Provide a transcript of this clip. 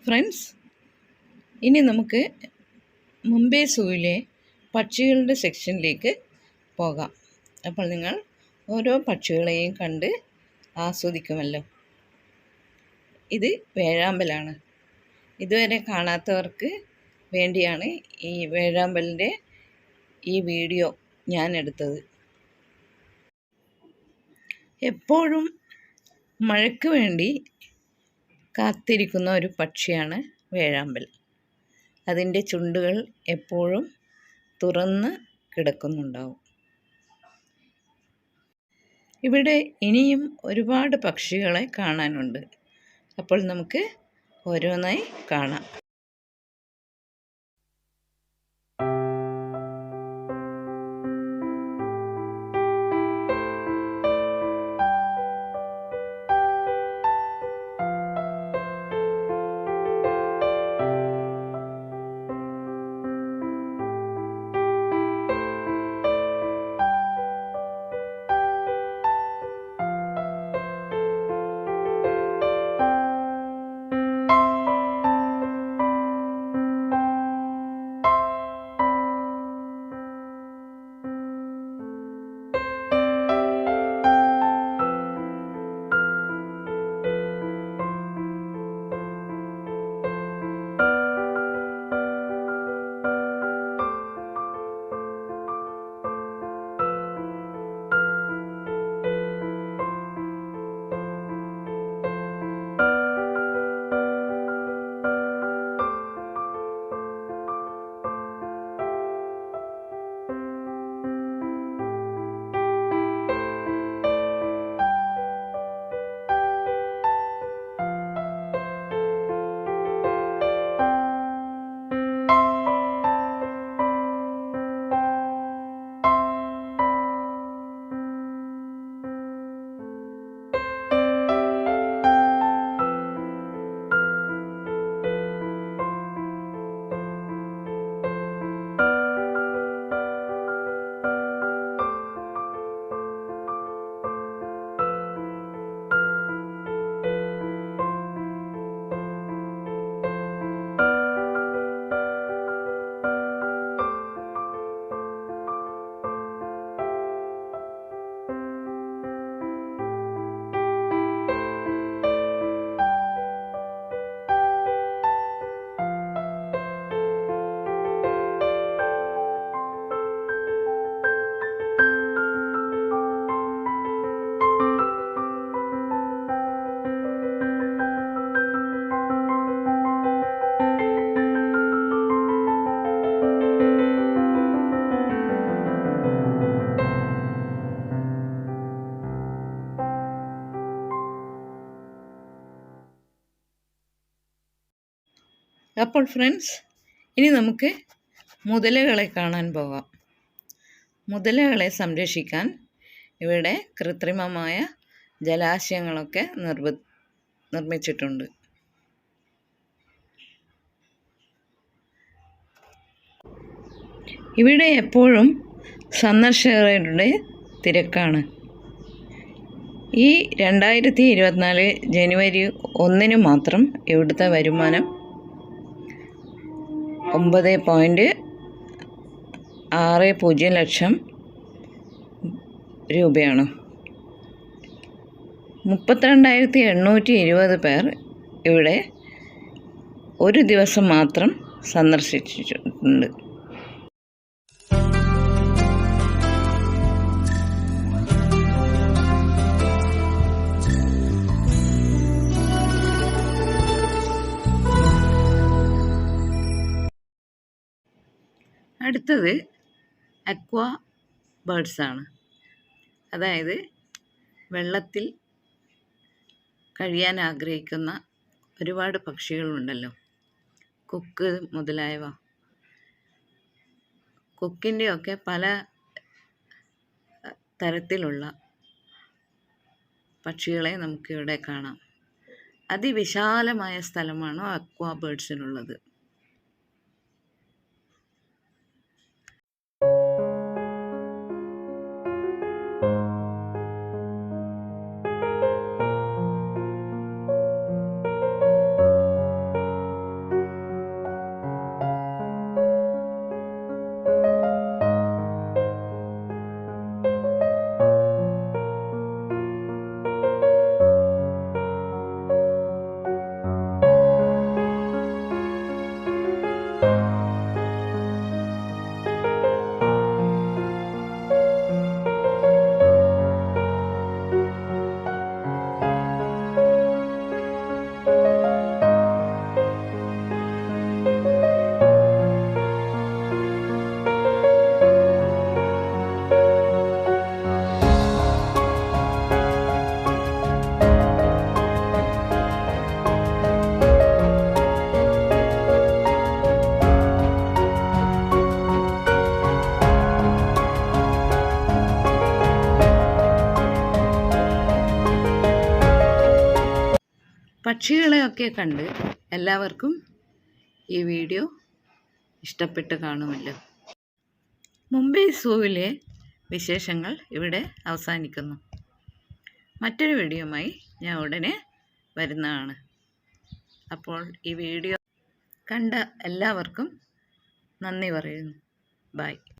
Friends, ഇനി നമുക്ക് മുംബൈ സൂവിലെ പക്ഷികളുടെ സെക്ഷനിലേക്ക് പോകാം. അപ്പോൾ നിങ്ങൾ ഓരോ പക്ഷികളെയും കണ്ട് ആസ്വദിക്കുമല്ലോ. ഇത് വേഴാമ്പലാണ്. ഇതുവരെ കാണാത്തവർക്ക് വേണ്ടിയാണ് ഈ വേഴാമ്പലിൻ്റെ ഈ വീഡിയോ ഞാൻ എടുത്തത്. എപ്പോഴും മഴയ്ക്ക് വേണ്ടി കാത്തിരിക്കുന്ന ഒരു പക്ഷിയാണ് വേഴാമ്പൽ. അതിൻ്റെ ചുണ്ടുകൾ എപ്പോഴും തുറന്ന് കിടക്കുന്നുണ്ടാവും. ഇവിടെ ഇനിയും ഒരുപാട് പക്ഷികളെ കാണാനുണ്ട്. അപ്പോൾ നമുക്ക് ഓരോന്നായി കാണാം. അപ്പോൾ ഫ്രണ്ട്സ്, ഇനി നമുക്ക് മുതലകളെ കാണാൻ പോകാം. മുതലകളെ സംരക്ഷിക്കാൻ ഇവിടെ കൃത്രിമമായ ജലാശയങ്ങളൊക്കെ നിർമ്മിച്ചിട്ടുണ്ട്. ഇവിടെ എപ്പോഴും സന്ദർശകരുടെ തിരക്കാണ്. ഈ 2024 ജനുവരി 1 മാത്രം ഇവിടുത്തെ വരുമാനം 9.60 ലക്ഷം രൂപയാണ്. 32,820 പേർ ഇവിടെ ഒരു ദിവസം മാത്രം സന്ദർശിച്ചിട്ടുണ്ട്. അടുത്തത് അക്വാ ബേർഡ്സാണ്. അതായത് വെള്ളത്തിൽ കഴിയാൻ ആഗ്രഹിക്കുന്ന ഒരുപാട് പക്ഷികളുണ്ടല്ലോ, കൊക്ക് മുതലായവ. കൊക്കിൻ്റെയൊക്കെ പല തരത്തിലുള്ള പക്ഷികളെ നമുക്കിവിടെ കാണാം. അതിവിശാലമായ സ്ഥലമാണ് അക്വാ ബേർഡ്സിനുള്ളത്. പക്ഷികളെയൊക്കെ കണ്ട് എല്ലാവർക്കും ഈ വീഡിയോ ഇഷ്ടപ്പെട്ട് കാണുമല്ലോ. മുംബൈ സൂവിലെ വിശേഷങ്ങൾ ഇവിടെ അവസാനിക്കുന്നു. മറ്റൊരു വീഡിയോയുമായി ഞാൻ ഉടനെ വരുന്നതാണ്. അപ്പോൾ ഈ വീഡിയോ കണ്ട എല്ലാവർക്കും നന്ദി പറയുന്നു. ബൈ.